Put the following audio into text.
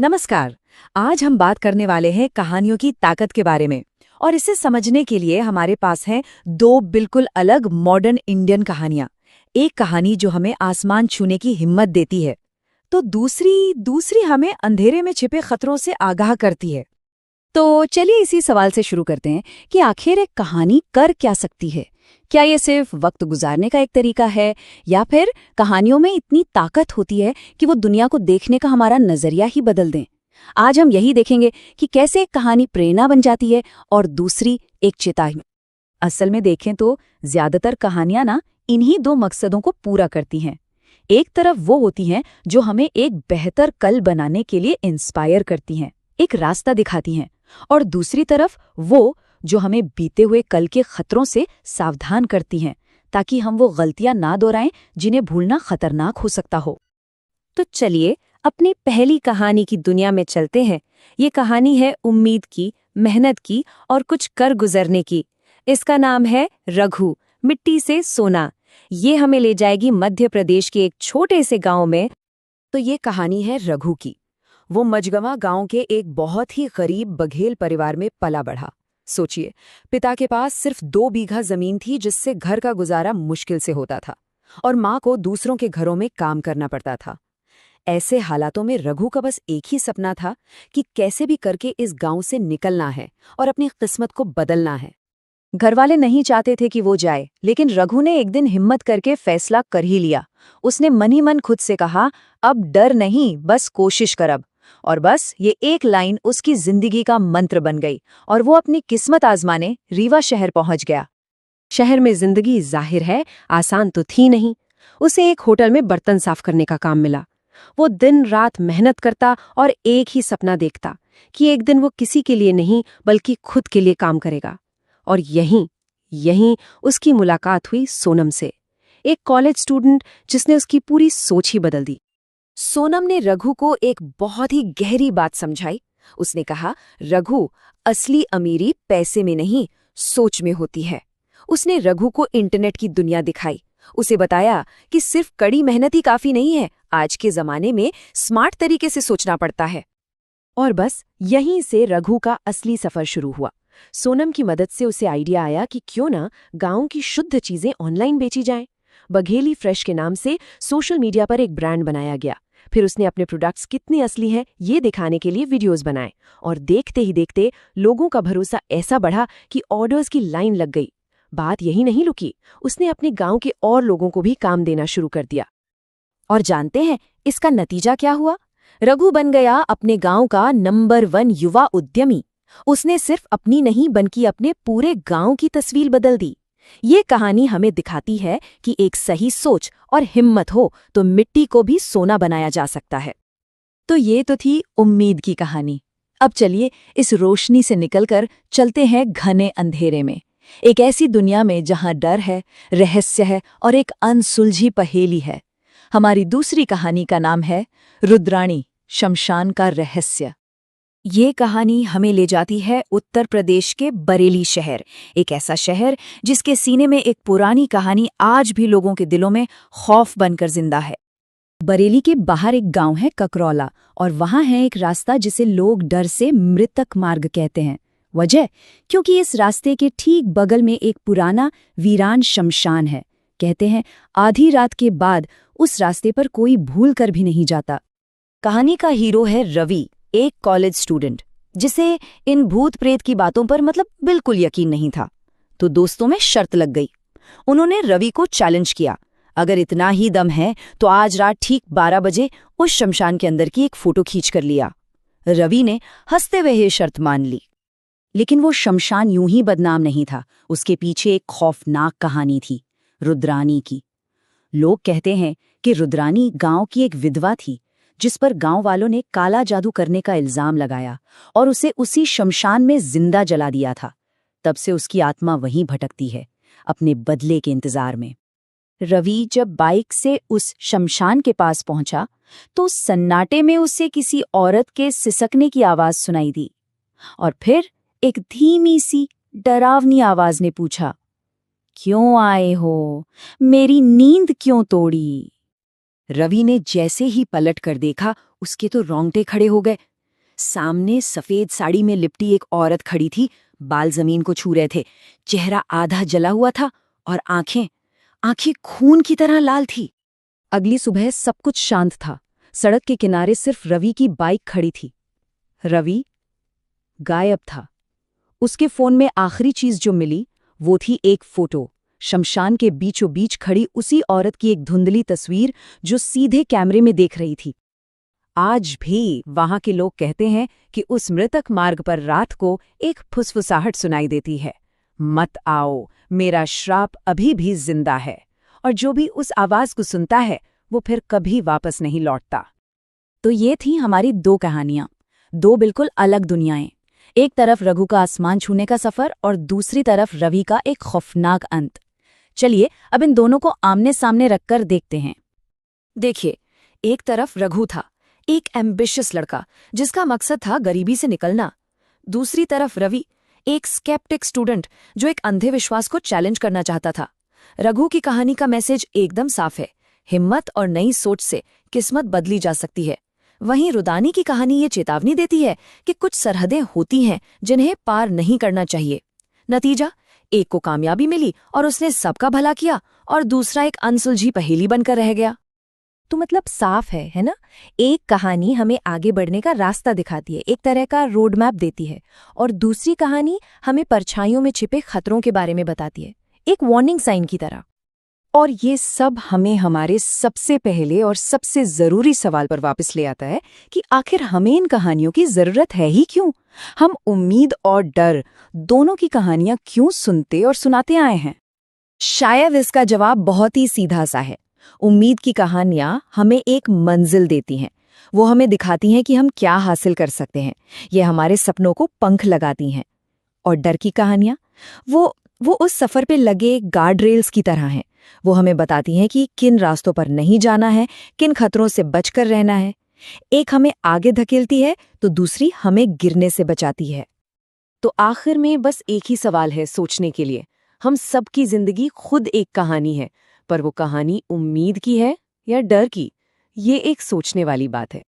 नमस्कार। आज हम बात करने वाले हैं कहानियों की ताकत के बारे में। और इसे समझने के लिए हमारे पास हैं दो बिल्कुल अलग मॉडर्न इंडियन कहानियां। एक कहानी जो हमें आसमान छूने की हिम्मत देती है, तो दूसरी हमें अंधेरे में छिपे खतरों से आगाह करती है। तो चलिए इसी सवाल से शुरू करते हैं कि आखिर एक कहानी कर क्या सकती है। क्या ये सिर्फ वक्त गुजारने का एक तरीका है, या फिर कहानियों में इतनी ताकत होती है कि वो दुनिया को देखने का हमारा नजरिया ही बदल दें। आज हम यही देखेंगे कि कैसे एक कहानी प्रेरणा बन जाती है और दूसरी एक चेतावनी। असल में देखें तो ज्यादातर कहानियां ना इन्हीं दो मकसदों को पूरा करती हैं। एक तरफ वो होती हैं जो हमें एक बेहतर कल बनाने के लिए इंस्पायर करती हैं, एक रास्ता दिखाती हैं, और दूसरी तरफ वो जो हमें बीते हुए कल के खतरों से सावधान करती हैं, ताकि हम वो गलतियां ना दोहराएं जिन्हें भूलना खतरनाक हो सकता हो। तो चलिए अपनी पहली कहानी की दुनिया में चलते हैं। ये कहानी है उम्मीद की, मेहनत की और कुछ कर गुजरने की। इसका नाम है रघु, मिट्टी से सोना। ये हमें ले जाएगी मध्य प्रदेश के एक छोटे से गांव में। तो ये कहानी है रघु की। वो मझगवां गांव के एक बहुत ही गरीब बघेल परिवार में पला बढ़ा। सोचिए, पिता के पास सिर्फ 2 बीघा जमीन थी जिससे घर का गुजारा मुश्किल से होता था, और माँ को दूसरों के घरों में काम करना पड़ता था। ऐसे हालातों में रघु का बस एक ही सपना था कि कैसे भी करके इस गांव से निकलना है और अपनी किस्मत को बदलना है। घरवाले नहीं चाहते थे कि वो जाए, लेकिन रघु ने एक दिन हिम्मत करके फैसला कर ही लिया। उसने मन ही मन खुद से कहा, अब डर नहीं, बस कोशिश कर अब। और बस ये एक लाइन उसकी जिंदगी का मंत्र बन गई, और वो अपनी किस्मत आजमाने रीवा शहर पहुंच गया। शहर में जिंदगी जाहिर है आसान तो थी नहीं। उसे एक होटल में बर्तन साफ करने का काम मिला। वो दिन रात मेहनत करता और एक ही सपना देखता कि एक दिन वो किसी के लिए नहीं बल्कि खुद के लिए काम करेगा। और यहीं उसकी मुलाकात हुई सोनम से, एक कॉलेज स्टूडेंट जिसने उसकी पूरी सोच ही बदल दी। सोनम ने रघु को एक बहुत ही गहरी बात समझाई। उसने कहा, रघु, असली अमीरी पैसे में नहीं, सोच में होती है। उसने रघु को इंटरनेट की दुनिया दिखाई। उसे बताया कि सिर्फ कड़ी मेहनत ही काफी नहीं है, आज के जमाने में स्मार्ट तरीके से सोचना पड़ता है। और बस यहीं से रघु का असली सफर शुरू हुआ। सोनम की मदद से उसे आइडिया आया कि क्यों ना गांव की शुद्ध चीजें ऑनलाइन बेची जाएं। बघेली फ्रेश के नाम से सोशल मीडिया पर एक ब्रांड बनाया गया। फिर उसने अपने प्रोडक्ट्स कितने असली हैं ये दिखाने के लिए वीडियोस बनाए, और देखते ही देखते लोगों का भरोसा ऐसा बढ़ा कि ऑर्डर्स की लाइन लग गई। बात यही नहीं रुकी, उसने अपने गांव के और लोगों को भी काम देना शुरू कर दिया। और जानते हैं इसका नतीजा क्या हुआ? रघु बन गया अपने गांव का नंबर 1 युवा उद्यमी। उसने सिर्फ अपनी नहीं बल्कि अपने पूरे गांव की तस्वीर बदल दी। ये कहानी हमें दिखाती है कि एक सही सोच और हिम्मत हो तो मिट्टी को भी सोना बनाया जा सकता है। तो ये तो थी उम्मीद की कहानी। अब चलिए इस रोशनी से निकलकर चलते हैं घने अंधेरे में, एक ऐसी दुनिया में जहां डर है, रहस्य है और एक अनसुलझी पहेली है। हमारी दूसरी कहानी का नाम है रुद्राणी, शमशान का रहस्य। ये कहानी हमें ले जाती है उत्तर प्रदेश के बरेली शहर, एक ऐसा शहर जिसके सीने में एक पुरानी कहानी आज भी लोगों के दिलों में खौफ बनकर जिंदा है। बरेली के बाहर एक गांव है ककरौला, और वहां है एक रास्ता जिसे लोग डर से मृतक मार्ग कहते हैं। वजह, क्योंकि इस रास्ते के ठीक बगल में एक पुराना वीरान शमशान है। कहते हैं आधी रात के बाद उस रास्ते पर कोई भूल कर भी नहीं जाता। कहानी का हीरो है रवि, एक कॉलेज स्टूडेंट जिसे इन भूत प्रेत की बातों पर बिल्कुल यकीन नहीं था। तो दोस्तों में शर्त लग गई। उन्होंने रवि को चैलेंज किया, अगर इतना ही दम है तो आज रात ठीक 12 बजे उस शमशान के अंदर की एक फोटो खींच कर लिया। रवि ने हंसते हुए ये शर्त मान ली। लेकिन वो शमशान यूं ही बदनाम नहीं था, उसके पीछे एक खौफनाक कहानी थी, रुद्राणी की। लोग कहते हैं कि रुद्राणी गांव की एक विधवा थी जिस पर गांव वालों ने काला जादू करने का इल्जाम लगाया और उसे उसी शमशान में जिंदा जला दिया था। तब से उसकी आत्मा वहीं भटकती है, अपने बदले के इंतजार में। रवि जब बाइक से उस शमशान के पास पहुंचा तो सन्नाटे में उसे किसी औरत के सिसकने की आवाज सुनाई दी, और फिर एक धीमी सी डरावनी आवाज ने पूछा, क्यों आए हो? मेरी नींद क्यों तोड़ी? रवि ने जैसे ही पलट कर देखा, उसके तो रोंगटे खड़े हो गए। सामने सफेद साड़ी में लिपटी एक औरत खड़ी थी, बाल जमीन को छू रहे थे, चेहरा आधा जला हुआ था और आंखें खून की तरह लाल थी। अगली सुबह सब कुछ शांत था। सड़क के किनारे सिर्फ रवि की बाइक खड़ी थी। रवि गायब था। उसके फोन में आखिरी चीज जो मिली वो थी एक फोटो, शमशान के बीचों बीच खड़ी उसी औरत की एक धुंधली तस्वीर जो सीधे कैमरे में देख रही थी। आज भी वहां के लोग कहते हैं कि उस मृतक मार्ग पर रात को एक फुसफुसाहट सुनाई देती है, मत आओ, मेरा श्राप अभी भी जिंदा है। और जो भी उस आवाज को सुनता है वो फिर कभी वापस नहीं लौटता। तो ये थी हमारी दो कहानियां, दो बिल्कुल अलग दुनियाएं। एक तरफ रघु का आसमान छूने का सफर और दूसरी तरफ रवि का एक खौफनाक अंत। चलिए अब इन दोनों को आमने सामने रखकर देखते हैं। देखिए, एक तरफ रघु था, एक एम्बिशियस लड़का जिसका मकसद था गरीबी से निकलना। दूसरी तरफ रवि, एक स्केप्टिक स्टूडेंट जो एक अंधे विश्वास को चैलेंज करना चाहता था। रघु की कहानी का मैसेज एकदम साफ है, हिम्मत और नई सोच से किस्मत बदली जा सकती है। वहीं रुदानी की कहानी ये चेतावनी देती है कि कुछ सरहदें होती हैं जिन्हें पार नहीं करना चाहिए। नतीजा, एक को कामयाबी मिली और उसने सबका भला किया, और दूसरा एक अनसुलझी पहेली बनकर रह गया। तो मतलब साफ है ना? एक कहानी हमें आगे बढ़ने का रास्ता दिखाती है, एक तरह का रोड मैप देती है, और दूसरी कहानी हमें परछाइयों में छिपे खतरों के बारे में बताती है, एक वार्निंग साइन की तरह। और ये सब हमें हमारे सबसे पहले और सबसे जरूरी सवाल पर वापस ले आता है कि आखिर हमें इन कहानियों की जरूरत है ही क्यों? हम उम्मीद और डर दोनों की कहानियां क्यों सुनते और सुनाते आए हैं? शायद इसका जवाब बहुत ही सीधा सा है। उम्मीद की कहानियां हमें एक मंजिल देती हैं। वो हमें दिखाती हैं कि हम क्या हासिल कर सकते हैं। ये हमारे सपनों को पंख लगाती हैं। और डर की कहानियां, वो उस सफर पे लगे गार्ड रेल्स की तरह हैं। वो हमें बताती हैं कि किन रास्तों पर नहीं जाना है, किन खतरों से बचकर रहना है। एक हमें आगे धकेलती है तो दूसरी हमें गिरने से बचाती है। तो आखिर में बस एक ही सवाल है सोचने के लिए। हम सबकी जिंदगी खुद एक कहानी है, पर वो कहानी उम्मीद की है या डर की? ये एक सोचने वाली बात है।